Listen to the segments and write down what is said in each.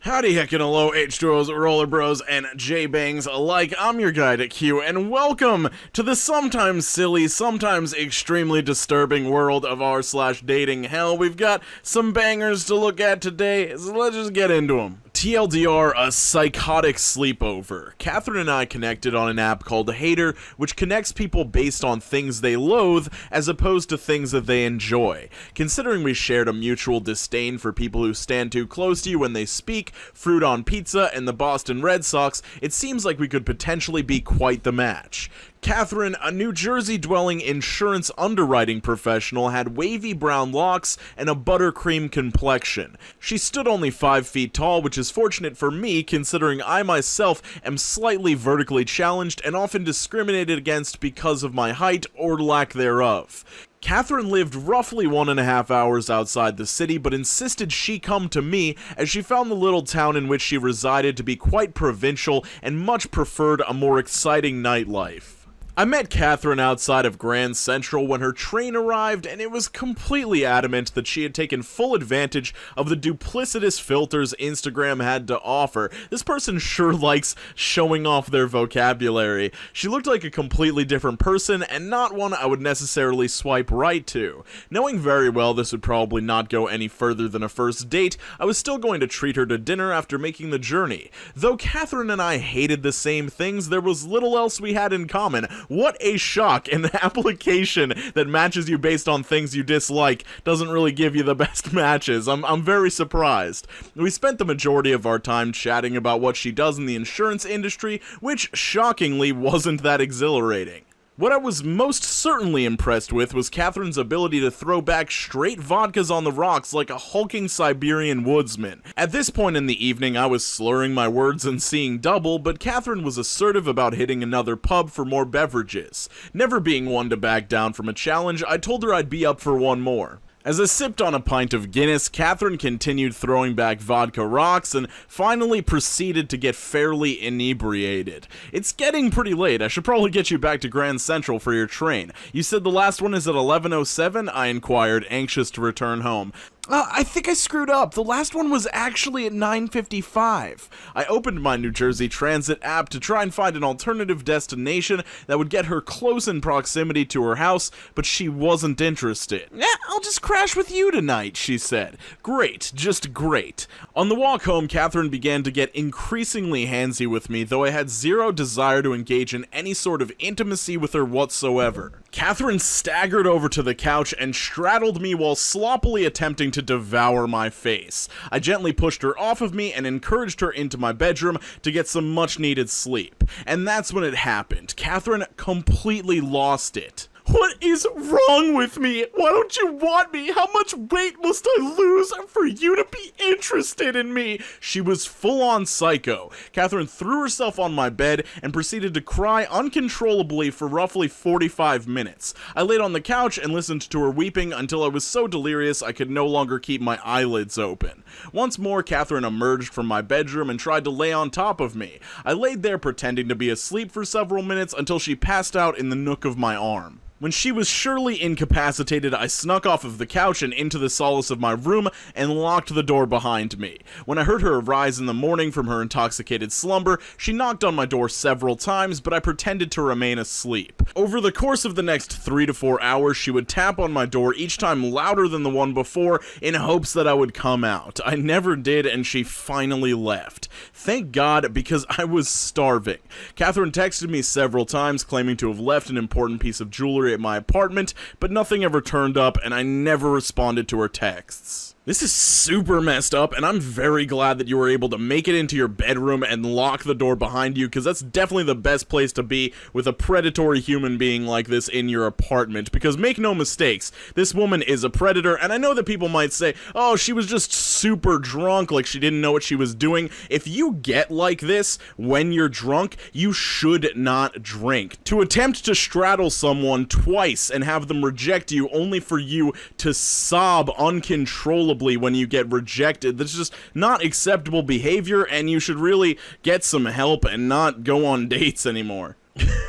Howdy heckin' hello H2Os, Roller Bros, and J-Bangs alike. I'm your guide at Q, and welcome to the sometimes silly, sometimes extremely disturbing world of r/dating hell. We've got some bangers to look at today, so let's just get into them. TLDR, a psychotic sleepover. Catherine and I connected on an app called Hater, which connects people based on things they loathe as opposed to things that they enjoy. Considering we shared a mutual disdain for people who stand too close to you when they speak, fruit on pizza, and the Boston Red Sox, it seems like we could potentially be quite the match. Catherine, a New Jersey-dwelling insurance underwriting professional, had wavy brown locks and a buttercream complexion. She stood only 5 feet tall, which is fortunate for me considering I myself am slightly vertically challenged and often discriminated against because of my height or lack thereof. Catherine lived roughly 1.5 hours outside the city, but insisted she come to me as she found the little town in which she resided to be quite provincial and much preferred a more exciting nightlife. I met Catherine outside of Grand Central when her train arrived, and it was completely adamant that she had taken full advantage of the duplicitous filters Instagram had to offer. This person sure likes showing off their vocabulary. She looked like a completely different person, and not one I would necessarily swipe right to. Knowing very well this would probably not go any further than a first date, I was still going to treat her to dinner after making the journey. Though Catherine and I hated the same things, there was little else we had in common. What a shock, an application that matches you based on things you dislike doesn't really give you the best matches. I'm very surprised. We spent the majority of our time chatting about what she does in the insurance industry, which shockingly wasn't that exhilarating. What I was most certainly impressed with was Catherine's ability to throw back straight vodkas on the rocks like a hulking Siberian woodsman. At this point in the evening, I was slurring my words and seeing double, but Catherine was assertive about hitting another pub for more beverages. Never being one to back down from a challenge, I told her I'd be up for one more. As I sipped on a pint of Guinness, Catherine continued throwing back vodka rocks and finally proceeded to get fairly inebriated. It's getting pretty late. I should probably get you back to Grand Central for your train. You said the last one is at 11:07? I inquired, anxious to return home. I think I screwed up. The last one was actually at 9:55. I opened my New Jersey Transit app to try and find an alternative destination that would get her close in proximity to her house, but she wasn't interested. I'll just crash with you tonight, she said. Great, just great. On the walk home, Catherine began to get increasingly handsy with me, though I had zero desire to engage in any sort of intimacy with her whatsoever. Catherine staggered over to the couch and straddled me while sloppily attempting to devour my face. I gently pushed her off of me and encouraged her into my bedroom to get some much-needed sleep. And that's when it happened. Catherine completely lost it. What is wrong with me? Why don't you want me? How much weight must I lose for you to be interested in me? She was full-on psycho. Catherine threw herself on my bed and proceeded to cry uncontrollably for roughly 45 minutes. I laid on the couch and listened to her weeping until I was so delirious I could no longer keep my eyelids open. Once more, Catherine emerged from my bedroom and tried to lay on top of me. I laid there pretending to be asleep for several minutes until she passed out in the nook of my arm. When she was surely incapacitated, I snuck off of the couch and into the solace of my room and locked the door behind me. When I heard her arise in the morning from her intoxicated slumber, she knocked on my door several times, but I pretended to remain asleep. Over the course of the next 3 to 4 hours, she would tap on my door, each time louder than the one before, in hopes that I would come out. I never did, and she finally left. Thank God, because I was starving. Catherine texted me several times, claiming to have left an important piece of jewelry at my apartment, but nothing ever turned up, and I never responded to her texts. This is super messed up, and I'm very glad that you were able to make it into your bedroom and lock the door behind you, because that's definitely the best place to be with a predatory human being like this in your apartment, because make no mistakes, this woman is a predator, and I know that people might say, oh, she was just super drunk, like she didn't know what she was doing. If you get like this when you're drunk, you should not drink. To attempt to straddle someone twice and have them reject you only for you to sob uncontrollably when you get rejected, that's just not acceptable behavior, and you should really get some help and not go on dates anymore.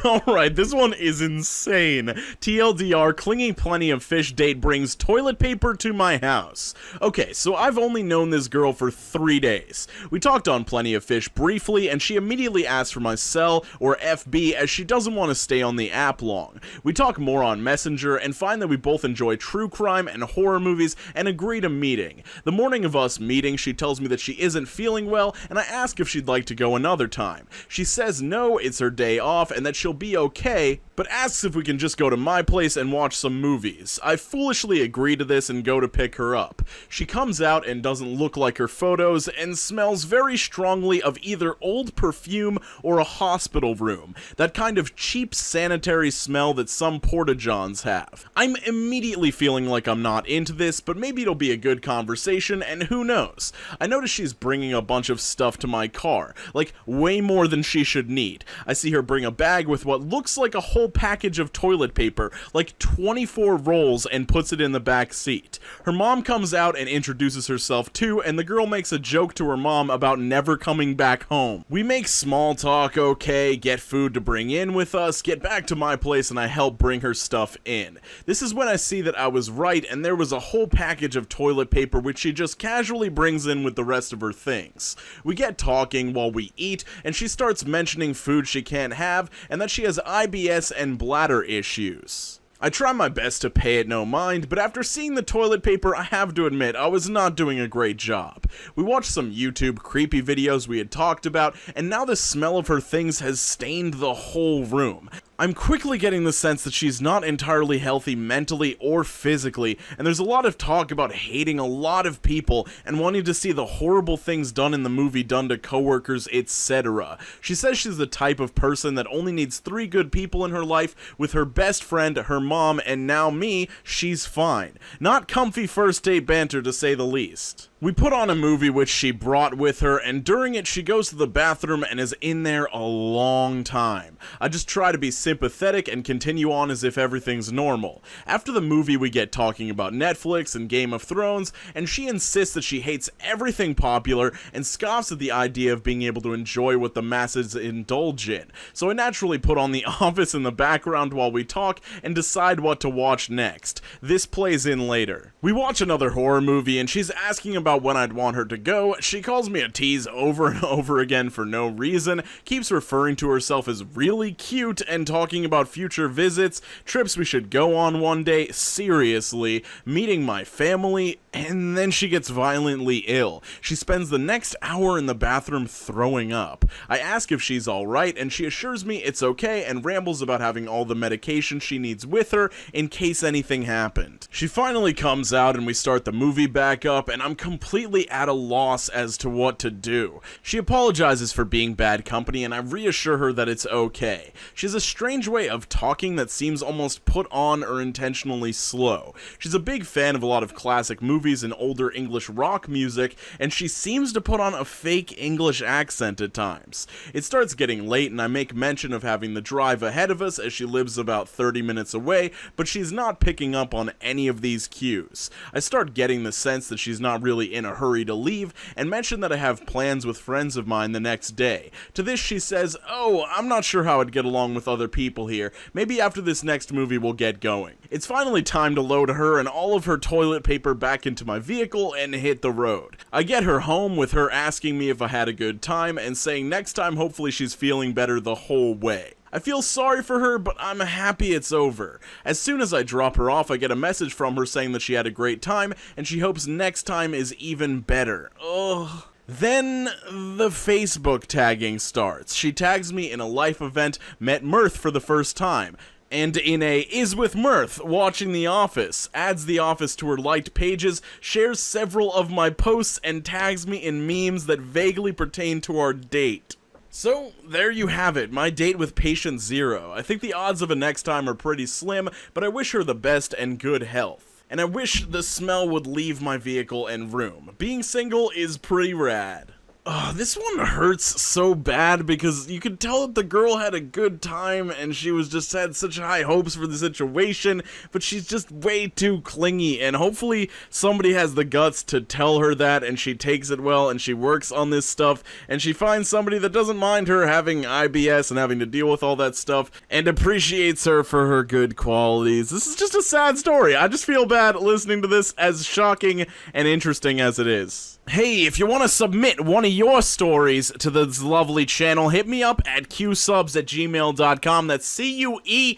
Alright, this one is insane. TLDR, clingy plenty of fish date brings toilet paper to my house. Okay, so I've only known this girl for 3 days. We talked on Plenty of Fish briefly, and she immediately asked for my cell, or FB, as she doesn't want to stay on the app long. We talk more on Messenger, and find that we both enjoy true crime and horror movies, and agree to meeting. The morning of us meeting, she tells me that she isn't feeling well, and I ask if she'd like to go another time. She says no, it's her day off, and that she'll be okay, but asks if we can just go to my place and watch some movies. I foolishly agree to this and go to pick her up. She comes out and doesn't look like her photos, and smells very strongly of either old perfume or a hospital room. That kind of cheap sanitary smell that some porta-johns have. I'm immediately feeling like I'm not into this, but maybe it'll be a good conversation, and who knows. I notice she's bringing a bunch of stuff to my car, like way more than she should need. I see her bring a bag with what looks like a whole package of toilet paper, like 24 rolls, and puts it in the back seat. Her mom comes out and introduces herself too, and the girl makes a joke to her mom about never coming back home. We make small talk, okay, get food to bring in with us, get back to my place, and I help bring her stuff in. This is when I see that I was right, and there was a whole package of toilet paper which she just casually brings in with the rest of her things. We get talking while we eat, and she starts mentioning food she can't have, and that she has IBS and bladder issues. I try my best to pay it no mind, but after seeing the toilet paper, I have to admit I was not doing a great job. We watched some YouTube creepy videos we had talked about, and now the smell of her things has stained the whole room. I'm quickly getting the sense that she's not entirely healthy mentally or physically, and there's a lot of talk about hating a lot of people and wanting to see the horrible things done in the movie done to coworkers, etc. She says she's the type of person that only needs 3 good people in her life, with her best friend, her mom, and now me. She's fine. Not comfy first date banter, to say the least. We put on a movie which she brought with her, and during it she goes to the bathroom and is in there a long time. I just try to be sympathetic and continue on as if everything's normal. After the movie we get talking about Netflix and Game of Thrones, and she insists that she hates everything popular and scoffs at the idea of being able to enjoy what the masses indulge in. So I naturally put on The Office in the background while we talk and decide what to watch next. This plays in later. We watch another horror movie and she's asking about when I'd want her to go. She calls me a tease over and over again for no reason, keeps referring to herself as really cute and talking about future visits, trips we should go on one day, seriously, meeting my family, and then she gets violently ill. She spends the next hour in the bathroom throwing up. I ask if she's alright, and she assures me it's okay and rambles about having all the medication she needs with her in case anything happened. She finally comes out and we start the movie back up, and I'm completely at a loss as to what to do. She apologizes for being bad company, and I reassure her that it's okay. She has a strange way of talking that seems almost put on or intentionally slow. She's a big fan of a lot of classic movies and older English rock music, and she seems to put on a fake English accent at times. It starts getting late, and I make mention of having the drive ahead of us as she lives about 30 minutes away, but she's not picking up on any of these cues. I start getting the sense that she's not really in a hurry to leave, and mention that I have plans with friends of mine the next day. To this she says, "Oh, I'm not sure how I'd get along with other people here. Maybe after this next movie we'll get going." It's finally time to load her and all of her toilet paper back into my vehicle and hit the road. I get her home with her asking me if I had a good time and saying next time hopefully she's feeling better the whole way. I feel sorry for her, but I'm happy it's over. As soon as I drop her off, I get a message from her saying that she had a great time and she hopes next time is even better. Ugh. Then the Facebook tagging starts. She tags me in a life event, met Mirth for the first time, and in a is with Mirth watching The Office, adds The Office to her liked pages, shares several of my posts, and tags me in memes that vaguely pertain to our date. So, there you have it, my date with patient zero. I think the odds of a next time are pretty slim, but I wish her the best and good health. And I wish the smell would leave my vehicle and room. Being single is pretty rad. Oh, this one hurts so bad because you could tell that the girl had a good time and she was just had such high hopes for the situation, but she's just way too clingy, and hopefully somebody has the guts to tell her that and she takes it well and she works on this stuff and she finds somebody that doesn't mind her having IBS and having to deal with all that stuff and appreciates her for her good qualities. This is just a sad story. I just feel bad listening to this, as shocking and interesting as it is. Hey, if you want to submit one of your stories to this lovely channel, hit me up at qsubs@gmail.com. That's QESUBS,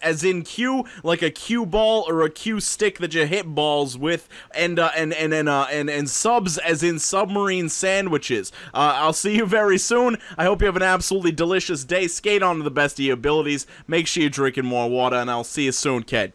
as in Q, like a cue ball or a cue stick that you hit balls with, and subs as in submarine sandwiches. I'll see you very soon. I hope you have an absolutely delicious day. Skate on to the best of your abilities. Make sure you're drinking more water, and I'll see you soon, kid.